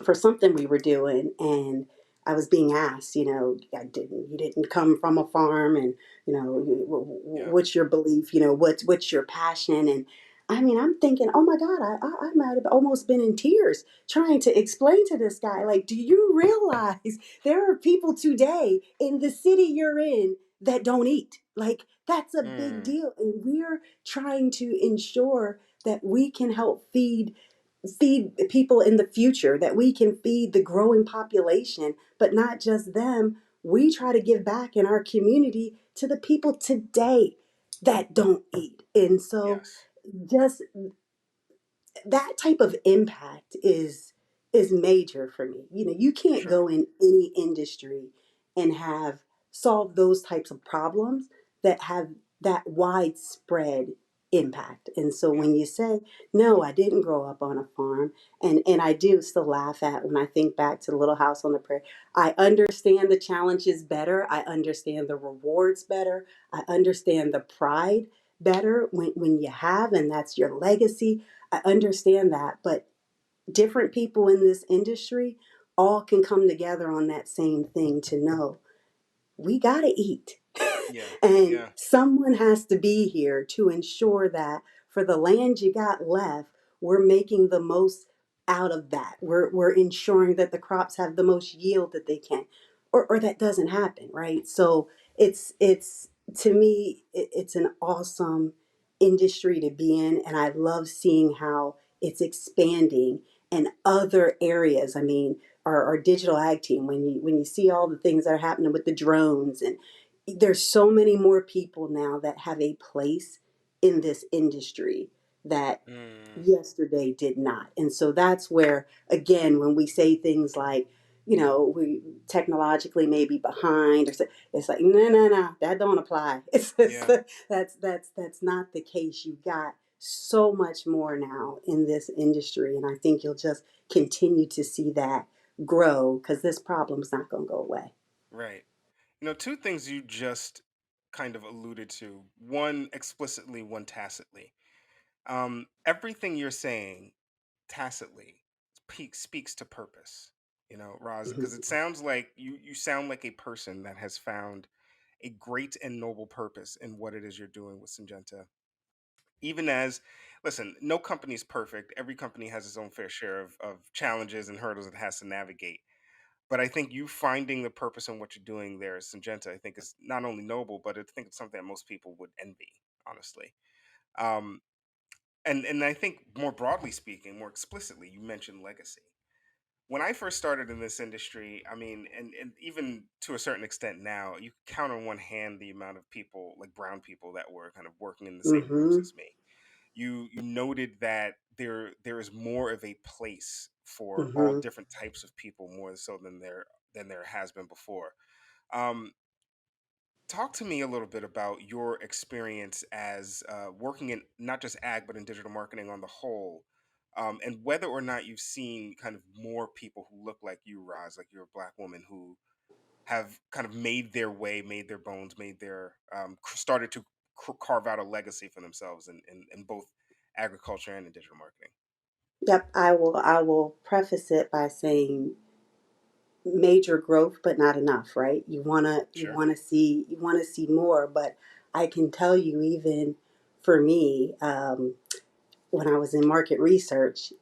Speaker 2: for something we were doing, and I was being asked, you didn't come from a farm, and
Speaker 1: Yeah.
Speaker 2: what's your belief, what's your passion. And I mean, I'm thinking, oh my God, I might have almost been in tears trying to explain to this guy, like, do you realize there are people today in the city you're in that don't eat? Like, that's a big
Speaker 1: Mm.
Speaker 2: deal. And we're trying to ensure that we can help feed people in the future, that we can feed the growing population, but not just them. We try to give back in our community to the people today that don't eat. And so
Speaker 1: Yes.
Speaker 2: just that type of impact is major for me. You can't
Speaker 1: Sure.
Speaker 2: go in any industry and have solved those types of problems that have that widespread impact. And so
Speaker 1: Yeah.
Speaker 2: when you say, no, I didn't grow up on a farm, and I do still laugh at when I think back to the Little House on the Prairie. I understand the challenges better. I understand the rewards better. I understand the pride better when you have, and that's your legacy. I understand that, but different people in this industry all can come together on that same thing to know we got to eat.
Speaker 1: Yeah.
Speaker 2: And
Speaker 1: Yeah.
Speaker 2: someone has to be here to ensure that for the land you got left, we're making the most out of that. We're ensuring that the crops have the most yield that they can, or that doesn't happen, right? So it's to me, it's an awesome industry to be in. And I love seeing how it's expanding in other areas. I mean, our digital ag team, when you see all the things that are happening with the drones, and there's so many more people now that have a place in this industry that
Speaker 1: Mm.
Speaker 2: yesterday did not. And so that's where, again, when we say things like, we technologically may be behind, or so. It's like, no, no, no, that don't apply.
Speaker 1: Yeah.
Speaker 2: That's not the case. You've got so much more now in this industry, and I think you'll just continue to see that grow because this problem's not going to go away.
Speaker 1: Right. Two things you just kind of alluded to. One explicitly, one tacitly. Everything you're saying tacitly speaks to purpose. Roz, because it
Speaker 2: Mhm.
Speaker 1: sounds like you sound like a person that has found a great and noble purpose in what it is you're doing with Syngenta. Even as, listen, no company's perfect. Every company has its own fair share of challenges and hurdles it has to navigate. But I think you finding the purpose in what you're doing there at Syngenta, I think is not only noble, but I think it's something that most people would envy, honestly. Um, and I think more broadly speaking, more explicitly, you mentioned legacy. When I first started in this industry, I mean, and even to a certain extent now, you can count on one hand the amount of people, like brown people, that were kind of working in the same rooms
Speaker 2: Mhm.
Speaker 1: as me. You noted that there is more of a place for all
Speaker 2: Mhm.
Speaker 1: different types of people, more so than there has been before. Um, Talk to me a little bit about your experience as working in not just ag but in digital marketing on the whole, and whether or not you've seen kind of more people who look like you, Roz, like you're a black woman who have kind of made their way, made their bones, made their started to carve out a legacy for themselves in both agriculture and in digital marketing.
Speaker 2: Yep, I will preface it by saying major growth but not enough, right? You want to you
Speaker 1: Sure.
Speaker 2: want to see you want to see more, but I can tell you, even for me, when I was in market research,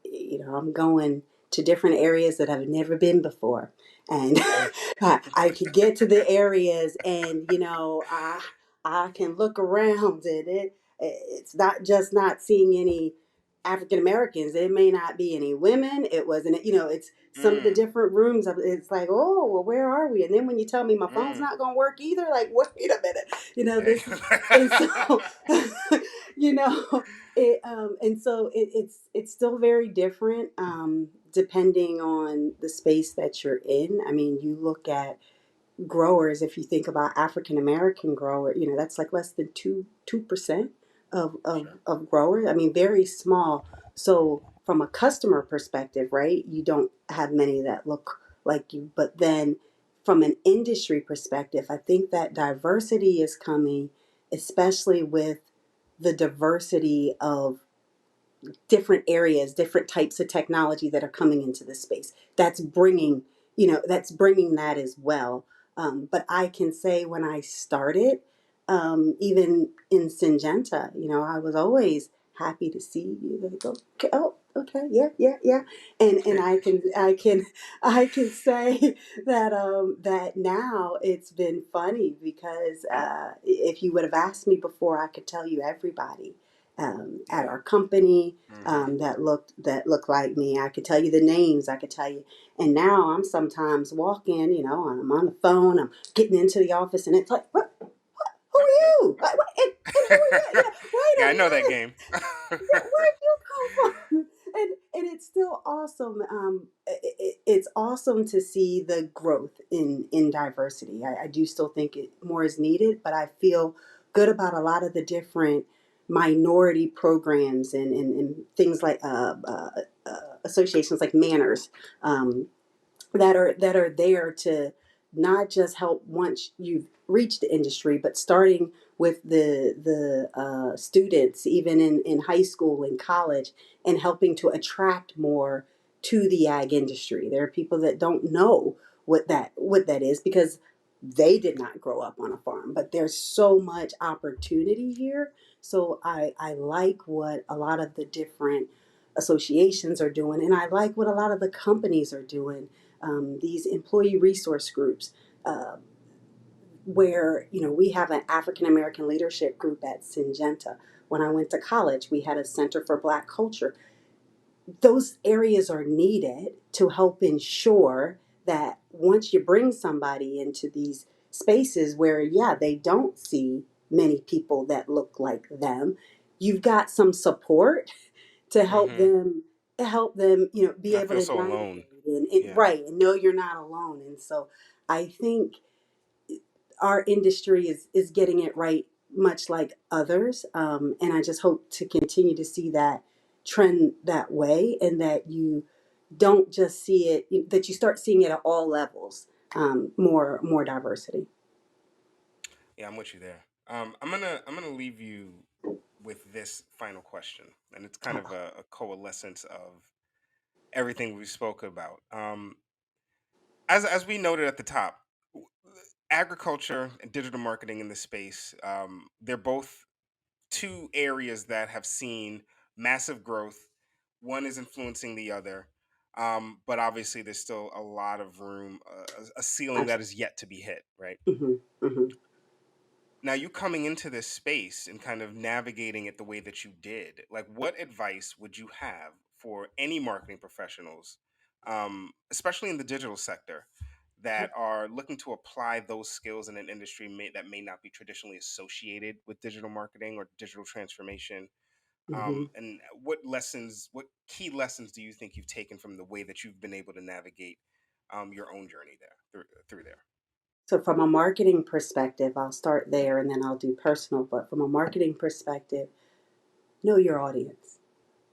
Speaker 2: I'm going to different areas that I've never been before. And
Speaker 1: Mm.
Speaker 2: I could get to the areas, and I can look around, and it's not just not seeing any African Americans. It may not be any women. It wasn't, it's some of the
Speaker 1: Mm.
Speaker 2: different rooms. It's like, oh, well, where are we? And then when you tell me my phone's
Speaker 1: Mm.
Speaker 2: not going to work either, like, wait a minute,
Speaker 1: Dang.
Speaker 2: this is, and so, you know, and so it's still very different, depending on the space that you're in. I mean, you look at growers. If you think about African American grower, that's like less than 2% of, of
Speaker 1: Sure.
Speaker 2: of growers. I mean, very small. So from a customer perspective, right, you don't have many that look like you. But then from an industry perspective, I think that diversity is coming, especially with the diversity of different areas, different types of technology that are coming into the space. That's bringing that as well. But I can say when I started, even in Syngenta, I was always happy to see you. They go, okay, oh, okay, yeah, yeah, yeah, and I can say that now it's been funny because if you would have asked me before, I could tell you everybody at
Speaker 1: Yeah.
Speaker 2: our company
Speaker 1: Hmm.
Speaker 2: that looked like me. I could tell you the names. I could tell you. And now I'm sometimes walking. I'm on the phone. I'm getting into the office, and it's like, what? Who
Speaker 1: Yep.
Speaker 2: are
Speaker 1: Yep.
Speaker 2: you? What, and who are you? Yeah,
Speaker 1: Yeah,
Speaker 2: wait
Speaker 1: I
Speaker 2: a
Speaker 1: know that
Speaker 2: minute.
Speaker 1: game.
Speaker 2: Yeah, where'd you come from? And it's still awesome. It's awesome to see the growth in diversity. I do still think more is needed, but I feel good about a lot of the different minority programs and things like associations like Manners, um, that are there to not just help once you've reached the industry, but starting with the students, even in high school and college, and helping to attract more to the ag industry. There are people that don't know what that is because they did not grow up on a farm, but there's so much opportunity here. So I like what a lot of the different associations are doing, and I like what a lot of the companies are doing, these employee resource groups, uh, where we have an African American leadership group at Syngenta. When I went to college, we had a Center for Black Culture. Those areas are needed to help ensure that once you bring somebody into these spaces where, yeah, they don't see many people that look like them, you've got some support to help
Speaker 1: Hmm.
Speaker 2: them be
Speaker 1: Not
Speaker 2: able
Speaker 1: feel
Speaker 2: to
Speaker 1: so
Speaker 2: navigate
Speaker 1: alone. Yeah.
Speaker 2: right, and know you're not alone. And so I think our industry is getting it right, much like others. And I just hope to continue to see that trend that way, and that you don't just see it, that you start seeing it at all levels. More diversity.
Speaker 1: Yeah, I'm with you there. I'm gonna leave you with this final question, and it's kind of
Speaker 2: Oh.
Speaker 1: a coalescence of everything we spoke about. As we noted at the top, w- agriculture and digital marketing in the space, they're both two areas that have seen massive growth. One is influencing the other, but obviously there's still a lot of room, a ceiling that
Speaker 2: Absolutely.
Speaker 1: is yet to be hit. Right
Speaker 2: Hmm. Hmm.
Speaker 1: now, you coming into this space and kind of navigating it the way that you did, like what advice would you have for any marketing professionals, especially in the digital sector, that are looking to apply those skills in an industry that may not be traditionally associated with digital marketing or digital transformation?
Speaker 2: Hmm.
Speaker 1: And what key lessons do you think you've taken from the way that you've been able to navigate your own journey there through there?
Speaker 2: So, from a marketing perspective, I'll start there and then I'll do personal. But from a marketing perspective, know your audience.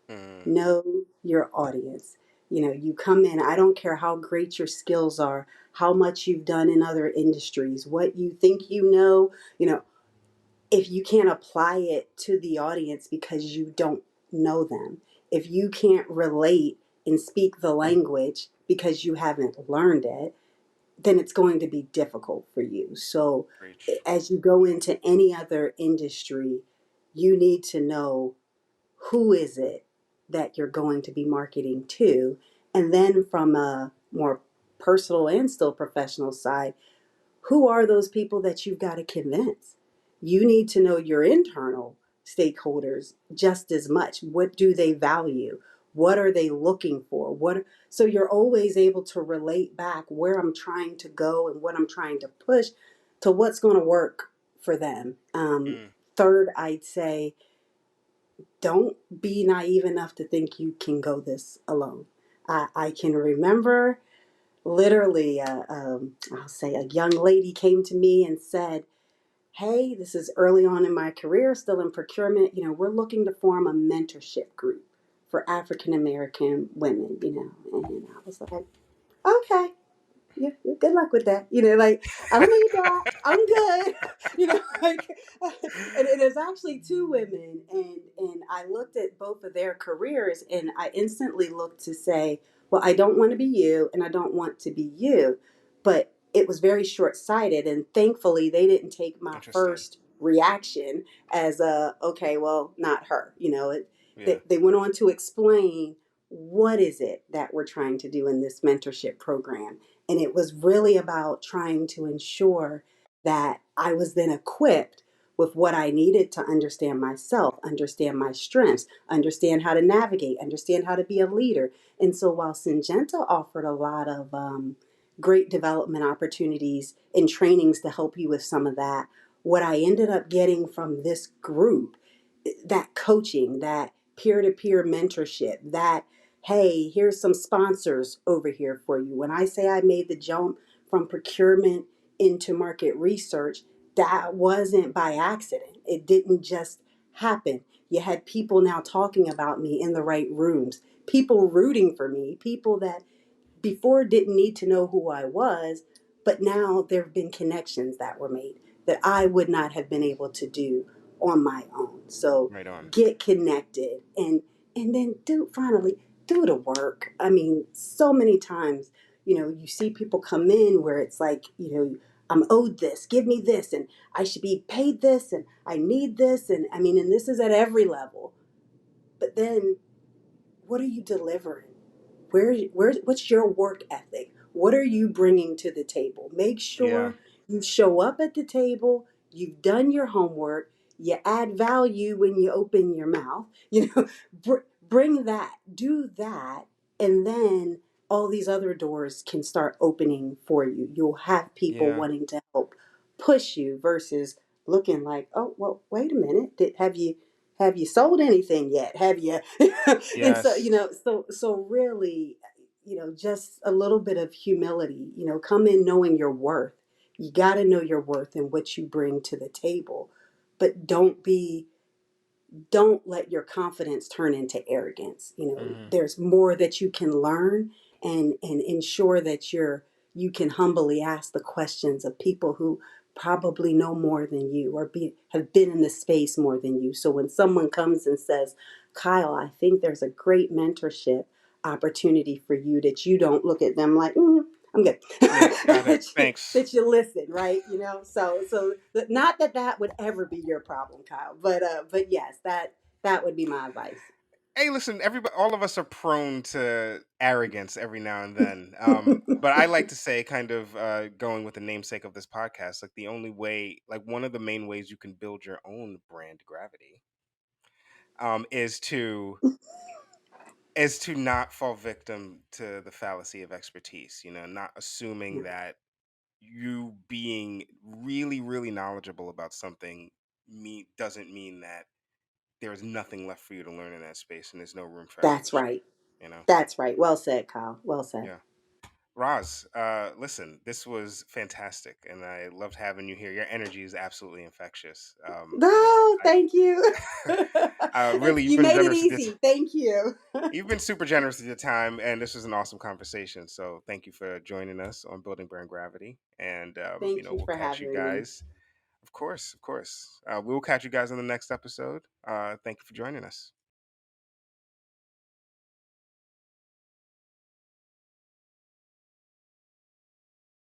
Speaker 1: Mm,
Speaker 2: Know your audience. You come in, I don't care how great your skills are, how much you've done in other industries, what you think you know, if you can't apply it to the audience because you don't know them, if you can't relate and speak the language because you haven't learned it, then it's going to be difficult for you. So,
Speaker 1: preach.
Speaker 2: as you go into any other industry, you need to know who is it that you're going to be marketing to. And then from a more personal and still professional side, who are those people that you've got to convince? You need to know your internal stakeholders just as much. What do they value? What are they looking for? So you're always able to relate back where I'm trying to go and what I'm trying to push to what's going to work for them.
Speaker 1: Mm,
Speaker 2: Third, I'd say don't be naive enough to think you can go this alone. I can remember literally, I'll say a young lady came to me and said, "Hey, this is early on in my career, still in procurement. We're looking to form a mentorship group for African American women, And I was like, okay, yeah, good luck with that. Like, I don't need that. I'm good. Like, and there's actually two women, and I looked at both of their careers, and I instantly looked to say, well, I don't want to be you, and I don't want to be you, but it was very short sighted, and thankfully they didn't take my
Speaker 1: interesting.
Speaker 2: first reaction as a okay, well, not her.
Speaker 1: Yeah.
Speaker 2: They went on to explain what is it that we're trying to do in this mentorship program, and it was really about trying to ensure that I was then equipped with what I needed to understand myself, understand my strengths, understand how to navigate, understand how to be a leader. And so while Syngenta offered a lot of great development opportunities and trainings to help you with some of that, what I ended up getting from this group, that coaching, that peer to peer mentorship, that hey, here's some sponsors over here for you. When I say I made the jump from procurement into market research, that wasn't by accident. It didn't just happen. You had people now talking about me in the right rooms, people rooting for me, people that before didn't need to know who I was, but now there have been connections that were made that I would not have been able to do on my own. So
Speaker 1: Right on.
Speaker 2: get connected, and then do the work. I mean, so many times, you see people come in where it's like, I'm owed this, give me this, and I should be paid this, and I need this, and I mean, and this is at every level. But then what are you delivering? What's your work ethic? What are you bringing to the table? Make
Speaker 1: Yeah.
Speaker 2: sure you show up at the table, you've done your homework, you add value when you open your mouth. Bring that, do that, and then all these other doors can start opening for you. You'll have people
Speaker 1: Yeah.
Speaker 2: wanting to help push you versus looking like, oh, well, wait a minute, have you sold anything yet? Have you? And so,
Speaker 1: Yes.
Speaker 2: so really, just a little bit of humility. Come in knowing your worth. You got to know your worth and what you bring to the table, but don't let your confidence turn into arrogance.
Speaker 1: Hmm.
Speaker 2: There's more that you can learn, and ensure that you can humbly ask the questions of people who probably know more than you, or have been in the space more than you. So when someone comes and says, Kyle, I think there's a great mentorship opportunity for you, that you don't look at them like, I'm good.
Speaker 1: Yeah, got it. Thanks.
Speaker 2: That you listen, right? Not that that would ever be your problem, Kyle, but yes, that would be my advice.
Speaker 1: Hey, listen, everybody, all of us are prone to arrogance every now and then. But I like to say, kind of going with the namesake of this podcast, like the only way, like one of the main ways you can build your own brand gravity, is to not fall victim to the fallacy of expertise. Not assuming that you being really, really knowledgeable about something doesn't mean that there's nothing left for you to learn in that space and there's no room for
Speaker 2: That's
Speaker 1: evolution.
Speaker 2: right.
Speaker 1: You know?
Speaker 2: That's right. Well said, Kyle. Well said.
Speaker 1: Yeah. Roz, listen, this was fantastic, and I loved having you here. Your energy is absolutely infectious.
Speaker 2: No, thank you.
Speaker 1: Really, you've
Speaker 2: You
Speaker 1: been
Speaker 2: made it
Speaker 1: generous with your
Speaker 2: easy. Thank you.
Speaker 1: you've been super generous with your time, and this was an awesome conversation. So, thank you for joining us on Building Brand Gravity, and
Speaker 2: Thank you
Speaker 1: we'll
Speaker 2: for
Speaker 1: catch you
Speaker 2: having me.
Speaker 1: guys. Of course, of course. We will catch you guys on the next episode. Thank you for joining us.